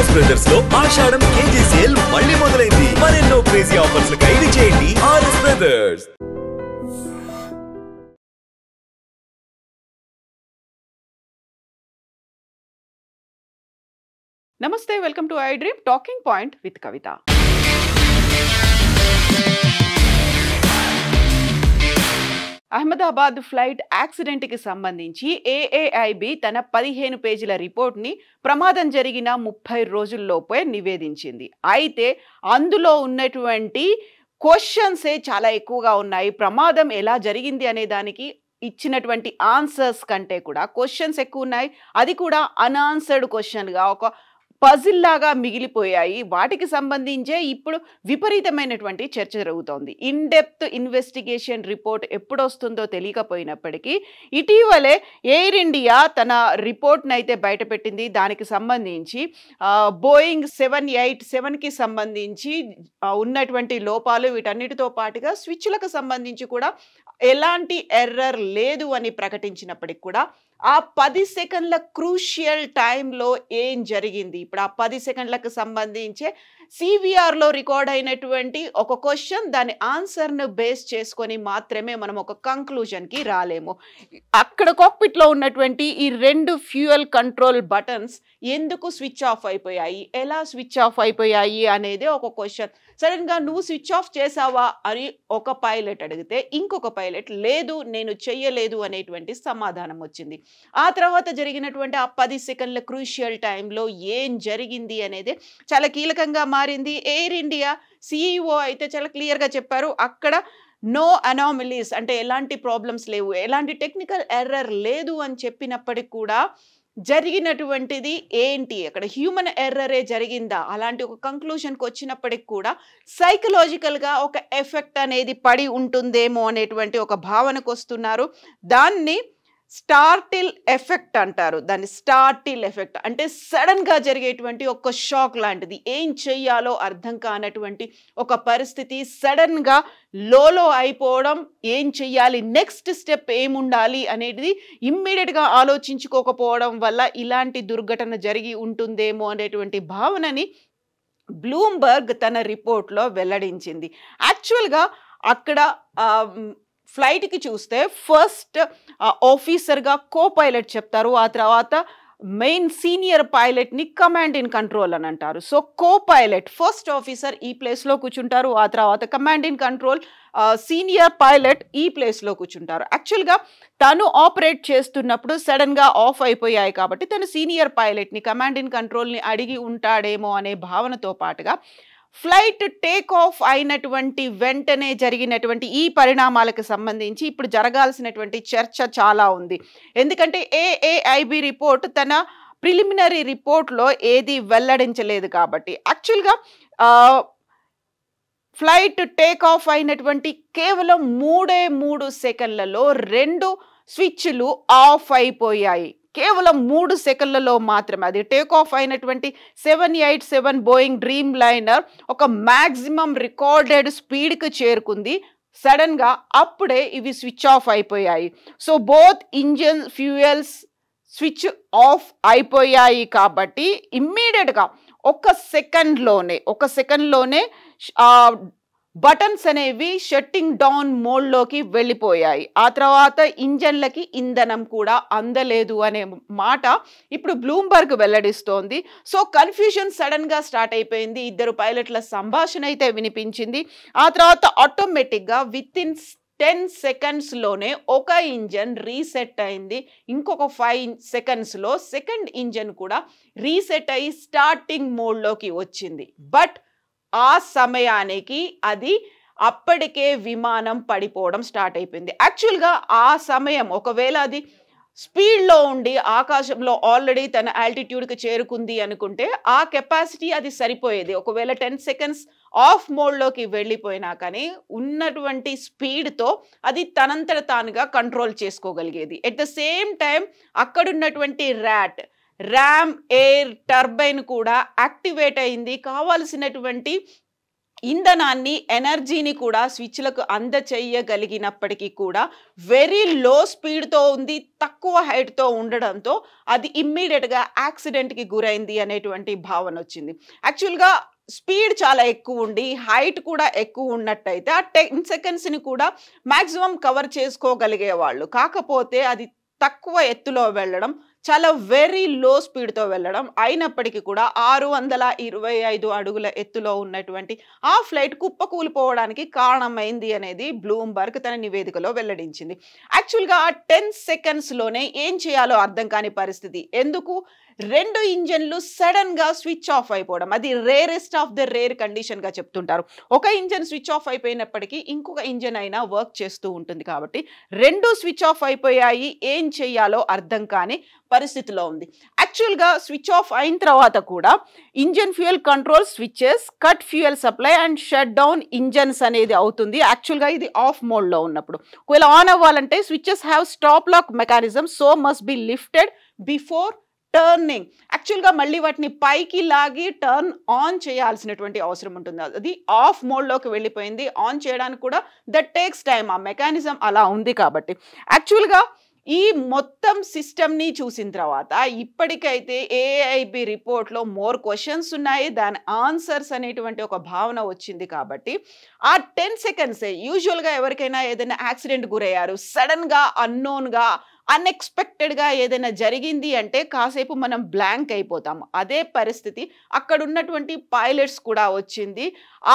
RS brothers లో ఆషాఢం KG sale మళ్ళీ మొదలైంది. మరెన్నో క్రేజీ ఆఫర్స్ ఖైదీ చేయండి ఆర్ఎస్ బ్రదర్స్. నమస్తే, welcome to iDream talking point with Kavitha. Ahmedabad flight యాక్సిడెంట్కి సంబంధించి ఏఏఐబి తన 15 పేజీల రిపోర్ట్ని ప్రమాదం జరిగిన 30 రోజుల్లోపే నివేదించింది. అయితే అందులో ఉన్నటువంటి క్వశ్చన్సే చాలా ఎక్కువగా ఉన్నాయి. ప్రమాదం ఎలా జరిగింది అనే దానికి ఇచ్చినటువంటి ఆన్సర్స్ కంటే కూడా క్వశ్చన్స్ ఎక్కువ ఉన్నాయి. అది కూడా అన్ఆన్సర్డ్ క్వశ్చన్గా ఒక పజిల్ లాగా మిగిలిపోయాయి. వాటికి సంబంధించే ఇప్పుడు విపరీతమైనటువంటి చర్చ జరుగుతోంది. ఇన్ డెప్త్ ఇన్వెస్టిగేషన్ రిపోర్ట్ ఎప్పుడు వస్తుందో తెలియకపోయినప్పటికీ ఇటీవలే ఎయిర్ ఇండియా తన రిపోర్ట్ని అయితే బయటపెట్టింది. దానికి సంబంధించి బోయింగ్ 787కి సంబంధించి ఉన్నటువంటి లోపాలు, వీటన్నిటితో పాటుగా స్విచ్లకు సంబంధించి కూడా ఎలాంటి ఎర్రర్ లేదు అని ప్రకటించినప్పటికి కూడా ఆ 10 సెకండ్ల క్రూషియల్ టైంలో ఏం జరిగింది, ఇప్పుడు ఆ 10 సెకండ్లకు సంబంధించే సివిఆర్లో రికార్డ్ అయినటువంటి ఒక క్వశ్చన్, దాని ఆన్సర్ను బేస్ చేసుకొని మాత్రమే మనం ఒక కంక్లూజన్కి రాలేము. అక్కడ కాక్పిట్లో ఉన్నటువంటి ఈ 2 ఫ్యూయల్ కంట్రోల్ బటన్స్ ఎందుకు స్విచ్ ఆఫ్ అయిపోయాయి, ఎలా స్విచ్ ఆఫ్ అయిపోయాయి అనేది ఒక క్వశ్చన్. సడన్గా నువ్వు స్విచ్ ఆఫ్ చేసావా అని ఒక పైలట్ అడిగితే ఇంకొక పైలట్ లేదు నేను చెయ్యలేదు అనేటువంటి సమాధానం వచ్చింది. ఆ తర్వాత జరిగినటువంటి ఆ 10 సెకండ్ల క్రూషియల్ టైంలో ఏం జరిగింది అనేది చాలా కీలకంగా మారింది. ఎయిర్ ఇండియా సిఇఓ అయితే చాలా క్లియర్గా చెప్పారు, అక్కడ నో అనామలీస్ అంటే ఎలాంటి ప్రాబ్లమ్స్ లేవు, ఎలాంటి టెక్నికల్ ఎర్రర్ లేదు అని చెప్పినప్పటికి కూడా జరిగినటువంటిది ఏంటి, అక్కడ హ్యూమన్ ఎర్రరే జరిగిందా, అలాంటి ఒక కంక్లూషన్కి వచ్చినప్పటికి కూడా సైకలాజికల్గా ఒక ఎఫెక్ట్ అనేది పడి ఉంటుందేమో అనేటువంటి ఒక భావనకు వస్తున్నారు. దాన్ని స్టార్టిల్ ఎఫెక్ట్ అంటారు. దాన్ని స్టార్టిల్ ఎఫెక్ట్ అంటే సడన్గా జరిగేటువంటి ఒక షాక్ లాంటిది, ఏం చెయ్యాలో అర్థం కానటువంటి ఒక పరిస్థితి, సడన్గా లోలో అయిపోవడం, ఏం చెయ్యాలి, నెక్స్ట్ స్టెప్ ఏముండాలి అనేది ఇమ్మీడియట్గా ఆలోచించుకోకపోవడం వల్ల ఇలాంటి దుర్ఘటన జరిగి ఉంటుందేమో అనేటువంటి భావనని బ్లూంబర్గ్ తన రిపోర్ట్లో వెల్లడించింది. యాక్చువల్గా అక్కడ ఫ్లైట్కి చూస్తే ఫస్ట్ ఆఫీసర్గా కో పైలట్ చెప్తారు, ఆ తర్వాత మెయిన్ సీనియర్ పైలట్ని కమాండ్ ఇన్ కంట్రోల్ అని అంటారు. So co pilot first officer ఈ ప్లేస్లో కూర్చుంటారు, ఆ తర్వాత command in control senior pilot ఈ ప్లేస్లో కూర్చుంటారు. యాక్చువల్గా తను ఆపరేట్ చేస్తున్నప్పుడు సడన్గా ఆఫ్ అయిపోయాయి కాబట్టి తను సీనియర్ పైలట్ని కమాండ్ ఇన్ కంట్రోల్ని అడిగి ఉంటాడేమో అనే భావనతో పాటుగా ఫ్లైట్ టేక్ ఆఫ్ అయినటువంటి వెంటనే జరిగినటువంటి ఈ పరిణామాలకు సంబంధించి ఇప్పుడు జరగాల్సినటువంటి చర్చ చాలా ఉంది. ఎందుకంటే ఏఏఐబి రిపోర్ట్ తన ప్రిలిమినరీ రిపోర్ట్లో ఏది వెల్లడించలేదు కాబట్టి. యాక్చువల్గా ఫ్లైట్ టేక్ ఆఫ్ అయినటువంటి కేవలం 3 సెకండ్లలో 2 స్విచ్లు ఆఫ్ అయిపోయాయి. కేవలం 3 సెకండ్లలో మాత్రమే. అది టేక్ ఆఫ్ అయినటువంటి 787 బోయింగ్ డ్రీమ్ లైనర్ ఒక మ్యాక్సిమం రికార్డెడ్ స్పీడ్కి చేరుకుంది. సడన్గా అప్పుడే ఇవి స్విచ్ ఆఫ్ అయిపోయాయి. So both engine fuels switch off అయిపోయాయి కాబట్టి ఇమ్మీడియట్గా ఒక సెకండ్లోనే బటన్స్ అనేవి షట్టింగ్ డౌన్ మోడ్లోకి వెళ్ళిపోయాయి. ఆ తర్వాత ఇంజన్లకి ఇంధనం కూడా అందలేదు అనే మాట ఇప్పుడు బ్లూంబర్గ్ వెల్లడిస్తోంది. సో కన్ఫ్యూజన్ సడన్గా స్టార్ట్ అయిపోయింది. 2 పైలట్ల సంభాషణ అయితే వినిపించింది. ఆ తర్వాత ఆటోమేటిక్గా వితిన్ 10 సెకండ్స్లోనే ఒక ఇంజన్ రీసెట్ అయింది. ఇంకొక 5 సెకండ్స్లో సెకండ్ ఇంజన్ కూడా రీసెట్ అయ్యి స్టార్టింగ్ మోడ్లోకి వచ్చింది. బట్ ఆ సమయానికి అది అప్పటికే విమానం పడిపోవడం స్టార్ట్ అయిపోయింది. యాక్చువల్గా ఆ సమయం ఒకవేళ అది స్పీడ్లో ఉండి ఆకాశంలో ఆల్రెడీ తన ఆల్టిట్యూడ్కి చేరుకుంది అనుకుంటే ఆ కెపాసిటీ అది సరిపోయేది. ఒకవేళ 10 సెకండ్స్ ఆఫ్ మోడ్లోకి వెళ్ళిపోయినా కానీ ఉన్నటువంటి స్పీడ్తో అది తనంతట తానుగా కంట్రోల్ చేసుకోగలిగేది. ఎట్ ద సేమ్ టైం అక్కడున్నటువంటి ర్యామ్ ఎయిర్ టర్బైన్ కూడా యాక్టివేట్ అయింది. కావాల్సినటువంటి ఇంధనాన్ని ఎనర్జీని కూడా స్విచ్లకు అందచేయగలిగినప్పటికీ కూడా వెరీ లో స్పీడ్తో ఉంది, తక్కువ హైట్తో ఉండడంతో అది ఇమ్మీడియట్గా యాక్సిడెంట్కి గురైంది అనేటువంటి భావన వచ్చింది. యాక్చువల్గా స్పీడ్ చాలా ఎక్కువ ఉండి హైట్ కూడా ఎక్కువ ఉన్నట్టయితే ఆ 10 సెకండ్స్ని కూడా మ్యాక్సిమం కవర్ చేసుకోగలిగేవాళ్ళు. కాకపోతే అది తక్కువ ఎత్తులో వెళ్ళడం, చాలా వెరీ లో స్పీడ్తో వెళ్ళడం, అయినప్పటికీ కూడా 625 అడుగుల ఎత్తులో ఉన్నటువంటి ఆ ఫ్లైట్ కుప్పకూలిపోవడానికి కారణమైంది అనేది బ్లూంబర్గ్ తన నివేదికలో వెల్లడించింది. యాక్చువల్గా ఆ 10 సెకండ్స్లోనే ఏం చేయాలో అర్థం కాని పరిస్థితి. ఎందుకు? 2 ఇంజన్లు సడన్గా స్విచ్ ఆఫ్ అయిపోవడం, అది రేరెస్ట్ ఆఫ్ ద రేర్ కండిషన్గా చెప్తుంటారు. ఒక ఇంజన్ స్విచ్ ఆఫ్ అయిపోయినప్పటికీ ఇంకొక ఇంజన్ అయినా వర్క్ చేస్తూ ఉంటుంది కాబట్టి 2 స్విచ్ ఆఫ్ అయిపోయాయి. ఏం చేయాలో అర్థం కాని పరిస్థితిలో ఉంది. యాక్చువల్గా స్విచ్ ఆఫ్ అయిన తర్వాత కూడా engine fuel control switches, cut fuel supply and shut down engines అనేది అవుతుంది. యాక్చువల్గా ఇది ఆఫ్ మోడ్లో ఉన్నప్పుడు. ఒకవేళ ఆన్ అవ్వాలంటే switches have stop lock mechanism, so must be lifted before turning. యాక్చువల్గా మళ్ళీ వాటిని పైకి లాగి టర్న్ ఆన్ చేయాల్సినటువంటి అవసరం ఉంటుంది. అది ఆఫ్ మోడ్లోకి వెళ్ళిపోయింది. ఆన్ చేయడానికి కూడా దట్ టేక్స్ టైమ్. ఆ మెకానిజం అలా ఉంది కాబట్టి యాక్చువల్గా ఈ మొత్తం సిస్టమ్ని చూసిన తర్వాత ఇప్పటికైతే ఏఐబి రిపోర్ట్లో మోర్ క్వశ్చన్స్ ఉన్నాయి, దాని ఆన్సర్స్ అనేటువంటి ఒక భావన వచ్చింది. కాబట్టి ఆ 10 సెకండ్సే యూజువల్గా ఎవరికైనా ఏదైనా యాక్సిడెంట్ గురయ్యారు, సడన్గా అన్నోన్గా అన్ఎక్స్పెక్టెడ్గా ఏదైనా జరిగింది అంటే కాసేపు మనం బ్లాంక్ అయిపోతాము. అదే పరిస్థితి అక్కడ ఉన్నటువంటి పైలట్స్ కూడా వచ్చింది.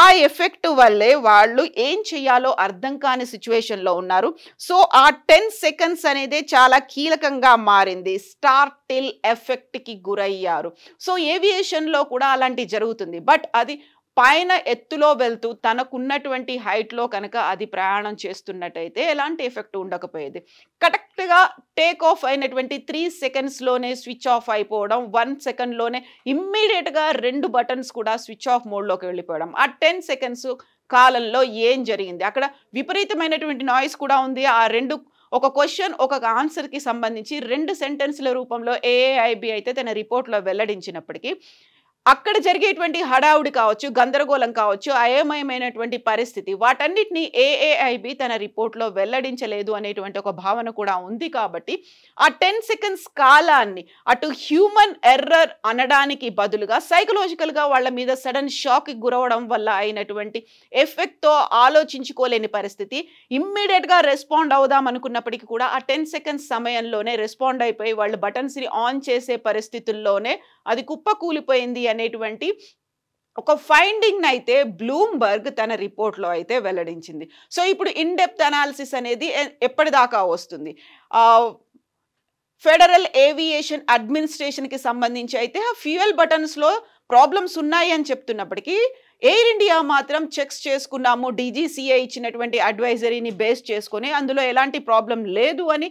ఆ ఎఫెక్ట్ వల్లే వాళ్ళు ఏం చేయాలో అర్థం కాని సిచ్యువేషన్లో ఉన్నారు. సో ఆ 10 సెకండ్స్ అనేది చాలా కీలకంగా మారింది. స్టార్ట్ టిల్ ఎఫెక్ట్కి గురయ్యారు. సో ఏవియేషన్లో కూడా అలాంటివి జరుగుతుంది. బట్ అది పైన ఎత్తులో వెళ్తూ తనకున్నటువంటి హైట్లో కనుక అది ప్రయాణం చేస్తున్నట్టయితే ఎలాంటి ఎఫెక్ట్ ఉండకపోయేది. కరెక్ట్గా టేక్ ఆఫ్ అయినటువంటి 3 సెకండ్స్లోనే స్విచ్ ఆఫ్ అయిపోవడం, 1 సెకండ్లోనే ఇమ్మీడియట్గా 2 బటన్స్ కూడా స్విచ్ ఆఫ్ మోడ్లోకి వెళ్ళిపోవడం. ఆ 10 సెకండ్స్ కాలంలో ఏం జరిగింది? అక్కడ విపరీతమైనటువంటి నాయిస్ కూడా ఉంది. ఆ 2 ఒక క్వశ్చన్ ఒక ఆన్సర్కి సంబంధించి 2 సెంటెన్స్ల రూపంలో ఏఐబి అయితే తన రిపోర్ట్లో వెల్లడించినప్పటికీ అక్కడ జరిగేటువంటి హడావుడి కావచ్చు, గందరగోళం కావచ్చు, అయోమయమైనటువంటి పరిస్థితి, వాటన్నిటిని ఏఐబి తన రిపోర్ట్లో వెల్లడించలేదు అనేటువంటి ఒక భావన కూడా ఉంది. కాబట్టి ఆ 10 సెకండ్స్ కాలాన్ని అటు హ్యూమన్ ఎర్రర్ అనడానికి బదులుగా సైకలాజికల్గా వాళ్ళ మీద సడన్ షాక్కి గురవడం వల్ల అయినటువంటి ఎఫెక్ట్తో ఆలోచించుకోలేని పరిస్థితి. ఇమ్మీడియట్గా రెస్పాండ్ అవుదాం అనుకున్నప్పటికీ కూడా ఆ 10 సెకండ్స్ సమయంలోనే రెస్పాండ్ అయిపోయి వాళ్ళు బటన్స్ని ఆన్ చేసే పరిస్థితుల్లోనే అది కుప్పకూలిపోయింది అనేటువంటి ఒక ఫైండింగ్ అయితే బ్లూంబర్గ్ తన రిపోర్ట్లో అయితే వెల్లడించింది. సో ఇప్పుడు ఇన్ డెప్త్ అనాలిసిస్ అనేది ఎప్పటిదాకా వస్తుంది? ఫెడరల్ ఏవియేషన్ అడ్మినిస్ట్రేషన్కి సంబంధించి అయితే ఆ ఫ్యూయల్ బటన్స్లో ప్రాబ్లమ్స్ ఉన్నాయి అని చెప్తున్నప్పటికీ ఎయిర్ ఇండియా మాత్రం చెక్స్ చేసుకున్నాము, డీజీసీఏ ఇచ్చినటువంటి అడ్వైజరీని బేస్ చేసుకొని అందులో ఎలాంటి ప్రాబ్లం లేదు అని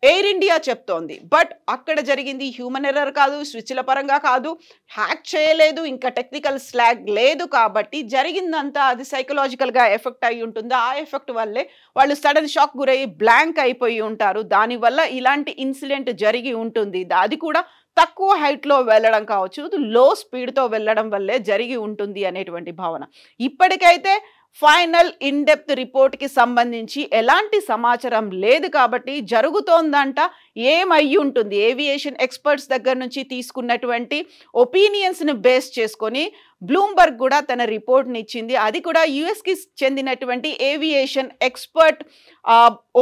ఎయిర్ ఇండియా చెప్తోంది. బట్ అక్కడ జరిగింది హ్యూమన్ ఎర్రర్ కాదు, స్విచ్ల పరంగా కాదు, హ్యాక్ చేయలేదు, ఇంకా టెక్నికల్ స్లాగ్ లేదు. కాబట్టి జరిగిందంతా అది సైకలాజికల్గా ఎఫెక్ట్ అయి ఉంటుంది. ఆ ఎఫెక్ట్ వల్లే వాళ్ళు సడన్ షాక్ గురయ్యి బ్లాంక్ అయిపోయి ఉంటారు. దానివల్ల ఇలాంటి ఇన్సిడెంట్ జరిగి ఉంటుంది. అది కూడా తక్కువ హైట్లో వెళ్ళడం కావచ్చు, లో స్పీడ్తో వెళ్ళడం వల్లే జరిగి ఉంటుంది అనేటువంటి భావన. ఇప్పటికైతే ఫైనల్ ఇన్ డెప్త్ రిపోర్ట్కి సంబంధించి ఎలాంటి సమాచారం లేదు. కాబట్టి జరుగుతోందంట ఏమయ్యి ఉంటుంది? ఏవియేషన్ ఎక్స్పర్ట్స్ దగ్గర నుంచి తీసుకున్నటువంటి ఒపీనియన్స్ని బేస్ చేసుకొని బ్లూంబర్గ్ కూడా తన రిపోర్ట్ని ఇచ్చింది. అది కూడా యుఎస్కి చెందినటువంటి ఏవియేషన్ ఎక్స్పర్ట్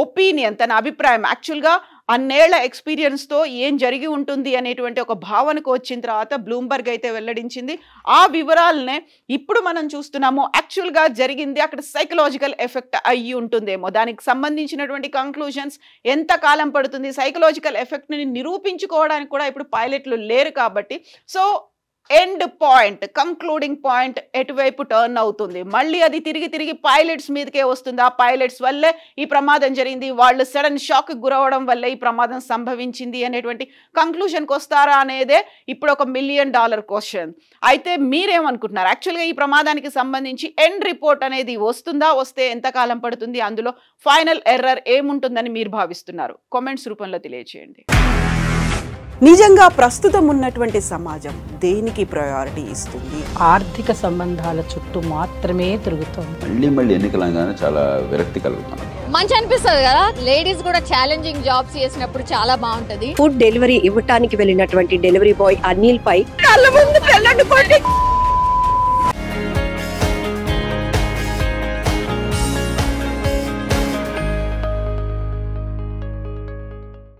ఒపీనియన్, తన అభిప్రాయం. యాక్చువల్గా అన్నేళ్ల ఎక్స్పీరియన్స్తో ఏం జరిగి ఉంటుంది అనేటువంటి ఒక భావనకు వచ్చిన తర్వాత బ్లూంబర్గ్ అయితే వెల్లడించింది. ఆ వివరాలనే ఇప్పుడు మనం చూస్తున్నాము. యాక్చువల్గా జరిగింది అక్కడ సైకలాజికల్ ఎఫెక్ట్ అయ్యి ఉంటుందేమో, దానికి సంబంధించినటువంటి కంక్లూజన్స్ ఎంత కాలం పడుతుంది, సైకలాజికల్ ఎఫెక్ట్ని నిరూపించుకోవడానికి కూడా ఇప్పుడు పైలట్లు లేరు. కాబట్టి so end point, concluding point ఎటువైపు టర్న్ అవుతుంది? మళ్ళీ అది తిరిగి పైలట్స్ మీదకే వస్తుంది. ఆ పైలట్స్ వల్లే ఈ ప్రమాదం జరిగింది, వాళ్ళు సడన్ షాక్ గురవడం వల్లే ఈ ప్రమాదం సంభవించింది అనేటువంటి కంక్లూషన్కి వస్తారా అనేదే ఇప్పుడు ఒక $1 మిలియన్ క్వశ్చన్. అయితే మీరేమనుకుంటున్నారు? యాక్చువల్గా ఈ ప్రమాదానికి సంబంధించి ఎండ్ రిపోర్ట్ అనేది వస్తుందా? వస్తే ఎంతకాలం పడుతుంది? అందులో ఫైనల్ ఎర్రర్ ఏముంటుందని మీరు భావిస్తున్నారు? కామెంట్స్ రూపంలో తెలియజేయండి. నిజంగా ప్రస్తుతం ఉన్నటువంటి సమాజం దేనికి ప్రయారిటీ ఇస్తుంది? ఆర్థిక సంబంధాల చుట్టూ మాత్రమే తిరుగుతోంది. మళ్ళీ ఎన్నికలంగానే చాలా విరక్తి కలుగుతున్నాం. మంచి అనిపిస్తుంది కదా, లేడీస్ కూడా ఛాలెంజింగ్ జాబ్స్ చేసినప్పుడు చాలా బాగుంటది. ఫుడ్ డెలివరీ ఇవ్వటానికి వెళ్ళినటువంటి డెలివరీ బాయ్ అనిల్ పై కళ్ళ ముందు పెళ్ళండి కొట్టి